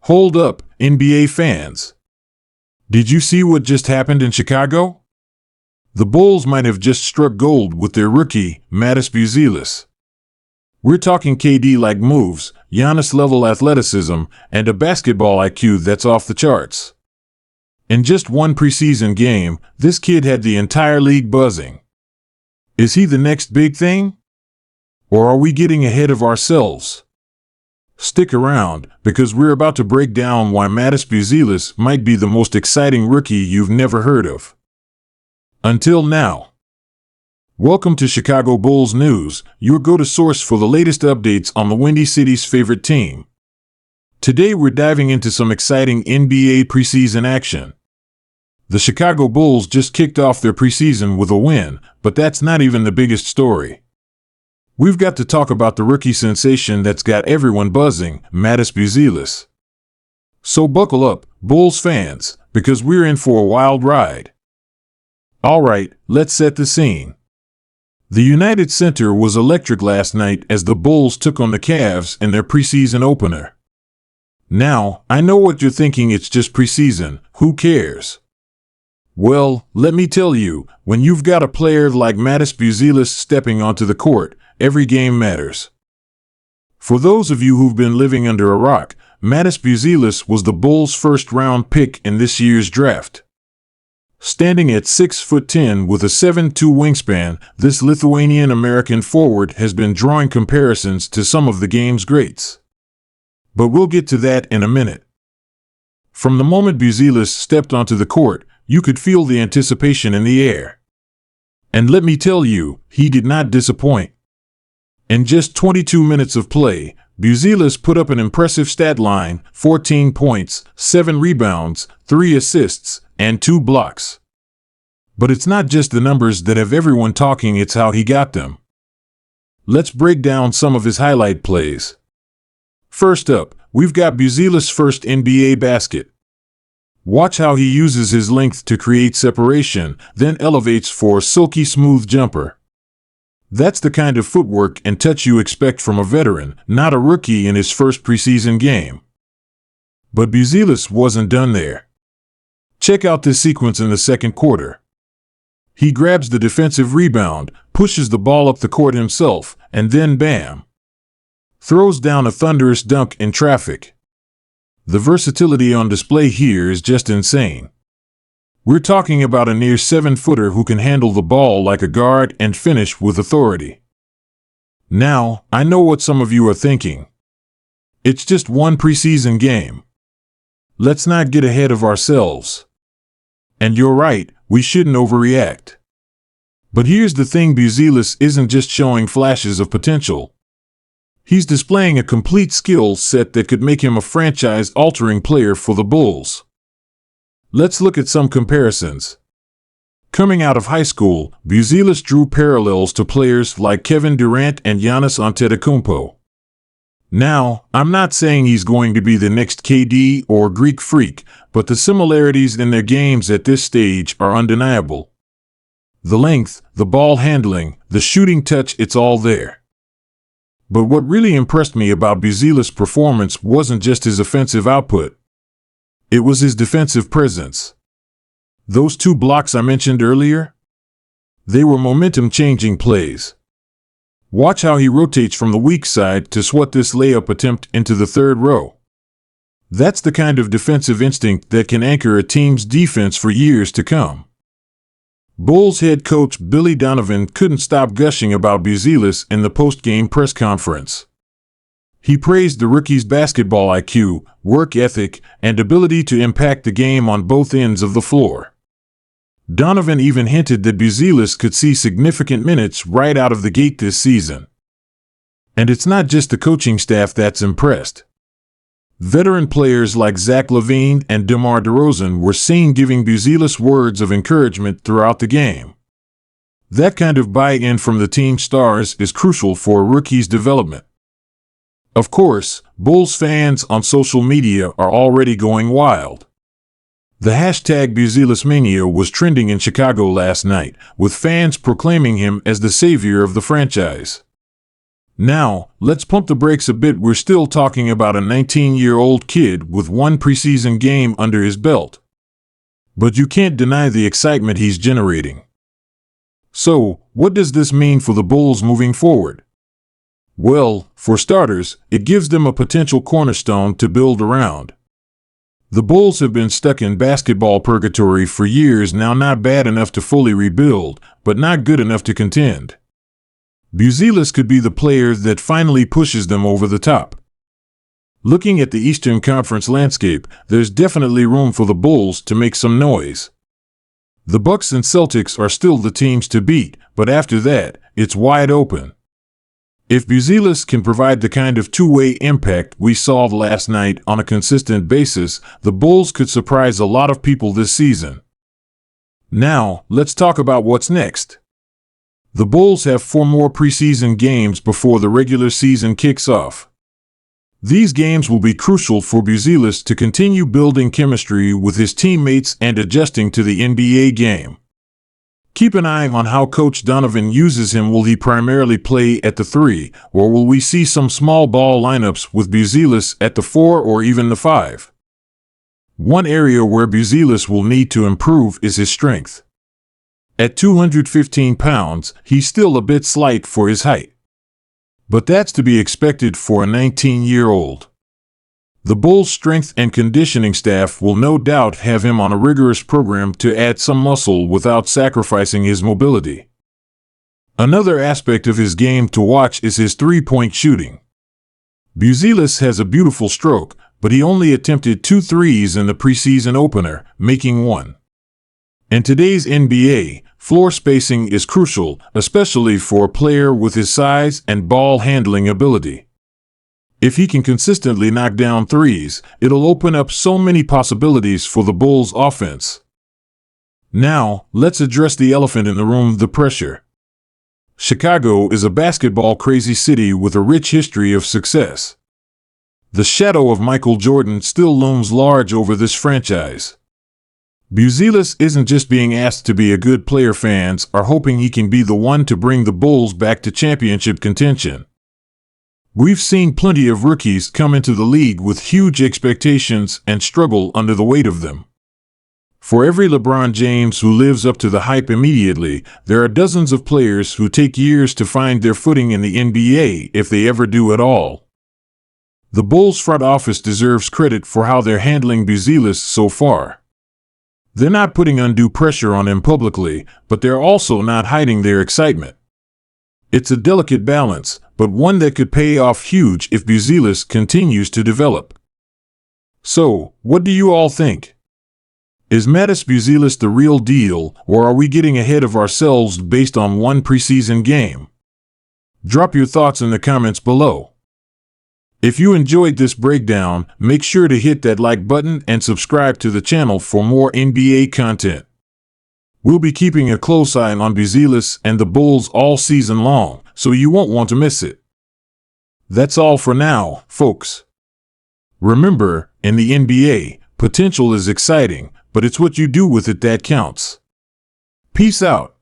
Hold up, NBA fans. Did you see what just happened in Chicago? The Bulls might have just struck gold with their rookie, Buzelis. We're talking KD-like moves, Giannis-level athleticism, and a basketball IQ that's off the charts. In just one preseason game, this kid had the entire league buzzing. Is he the next big thing? Or are we getting ahead of ourselves? Stick around, because we're about to break down why Buzelis might be the most exciting rookie you've never heard of. Until now. Welcome to Chicago Bulls News, your go-to source for the latest updates on the Windy City's favorite team. Today we're diving into some exciting NBA preseason action. The Chicago Bulls just kicked off their preseason with a win, but that's not even the biggest story. We've got to talk about the rookie sensation that's got everyone buzzing, Buzelis. So buckle up, Bulls fans, because we're in for a wild ride. Alright, let's set the scene. The United Center was electric last night as the Bulls took on the Cavs in their preseason opener. Now, I know what you're thinking, it's just preseason, who cares? Well, let me tell you, when you've got a player like Buzelis stepping onto the court, every game matters. For those of you who've been living under a rock, Buzelis was the Bulls' first-round pick in this year's draft. Standing at 6'10" with a 7'2" wingspan, this Lithuanian-American forward has been drawing comparisons to some of the game's greats. But we'll get to that in a minute. From the moment Buzelis stepped onto the court, you could feel the anticipation in the air. And let me tell you, he did not disappoint. In just 22 minutes of play, Buzelis put up an impressive stat line: 14 points, 7 rebounds, 3 assists, and 2 blocks. But it's not just the numbers that have everyone talking, it's how he got them. Let's break down some of his highlight plays. First up, we've got Buzelis' first NBA basket. Watch how he uses his length to create separation, then elevates for a silky smooth jumper. That's the kind of footwork and touch you expect from a veteran, not a rookie in his first preseason game. But Buzelis wasn't done there. Check out this sequence in the second quarter. He grabs the defensive rebound, pushes the ball up the court himself, and then bam! Throws down a thunderous dunk in traffic. The versatility on display here is just insane. We're talking about a near 7-footer who can handle the ball like a guard and finish with authority. Now, I know what some of you are thinking. It's just one preseason game. Let's not get ahead of ourselves. And you're right, we shouldn't overreact. But here's the thing, Buzelis isn't just showing flashes of potential. He's displaying a complete skill set that could make him a franchise-altering player for the Bulls. Let's look at some comparisons. Coming out of high school, Buzelis drew parallels to players like Kevin Durant and Giannis Antetokounmpo. Now, I'm not saying he's going to be the next KD or Greek freak, but the similarities in their games at this stage are undeniable. The length, the ball handling, the shooting touch, it's all there. But what really impressed me about Buzelis' performance wasn't just his offensive output. It was his defensive presence. Those 2 blocks I mentioned earlier? They were momentum-changing plays. Watch how he rotates from the weak side to swat this layup attempt into the third row. That's the kind of defensive instinct that can anchor a team's defense for years to come. Bulls head coach Billy Donovan couldn't stop gushing about Buzelis in the post-game press conference. He praised the rookie's basketball IQ, work ethic, and ability to impact the game on both ends of the floor. Donovan even hinted that Buzelis could see significant minutes right out of the gate this season. And it's not just the coaching staff that's impressed. Veteran players like Zach LaVine and DeMar DeRozan were seen giving Buzelis words of encouragement throughout the game. That kind of buy-in from the team stars is crucial for a rookie's development. Of course, Bulls fans on social media are already going wild. The hashtag BuzelisMania was trending in Chicago last night, with fans proclaiming him as the savior of the franchise. Now, let's pump the brakes a bit. We're still talking about a 19-year-old kid with one preseason game under his belt. But you can't deny the excitement he's generating. So, what does this mean for the Bulls moving forward? Well, for starters, it gives them a potential cornerstone to build around. The Bulls have been stuck in basketball purgatory for years now, not bad enough to fully rebuild, but not good enough to contend. Buzelis could be the player that finally pushes them over the top. Looking at the Eastern Conference landscape, there's definitely room for the Bulls to make some noise. The Bucks and Celtics are still the teams to beat, but after that, it's wide open. If Buzelis can provide the kind of two-way impact we saw last night on a consistent basis, the Bulls could surprise a lot of people this season. Now, let's talk about what's next. The Bulls have 4 more preseason games before the regular season kicks off. These games will be crucial for Buzelis to continue building chemistry with his teammates and adjusting to the NBA game. Keep an eye on how Coach Donovan uses him. Will he primarily play at the 3, or will we see some small ball lineups with Buzelis at the 4 or even the 5? One area where Buzelis will need to improve is his strength. At 215 pounds, he's still a bit slight for his height. But that's to be expected for a 19-year-old. The Bulls' strength and conditioning staff will no doubt have him on a rigorous program to add some muscle without sacrificing his mobility. Another aspect of his game to watch is his three-point shooting. Buzelis has a beautiful stroke, but he only attempted 2 threes in the preseason opener, making 1. In today's NBA, floor spacing is crucial, especially for a player with his size and ball handling ability. If he can consistently knock down threes, it'll open up so many possibilities for the Bulls' offense. Now, let's address the elephant in the room, the pressure. Chicago is a basketball-crazy city with a rich history of success. The shadow of Michael Jordan still looms large over this franchise. Buzelis isn't just being asked to be a good player. Fans are hoping he can be the one to bring the Bulls back to championship contention. We've seen plenty of rookies come into the league with huge expectations and struggle under the weight of them. For every LeBron James who lives up to the hype immediately, there are dozens of players who take years to find their footing in the NBA, if they ever do at all. The Bulls front office deserves credit for how they're handling Buzelis so far. They're not putting undue pressure on him publicly, but they're also not hiding their excitement. It's a delicate balance, but one that could pay off huge if Buzelis continues to develop. So, what do you all think? Is Matas Buzelis the real deal, or are we getting ahead of ourselves based on one preseason game? Drop your thoughts in the comments below. If you enjoyed this breakdown, make sure to hit that like button and subscribe to the channel for more NBA content. We'll be keeping a close eye on Buzelis and the Bulls all season long, so you won't want to miss it. That's all for now, folks. Remember, in the NBA, potential is exciting, but it's what you do with it that counts. Peace out.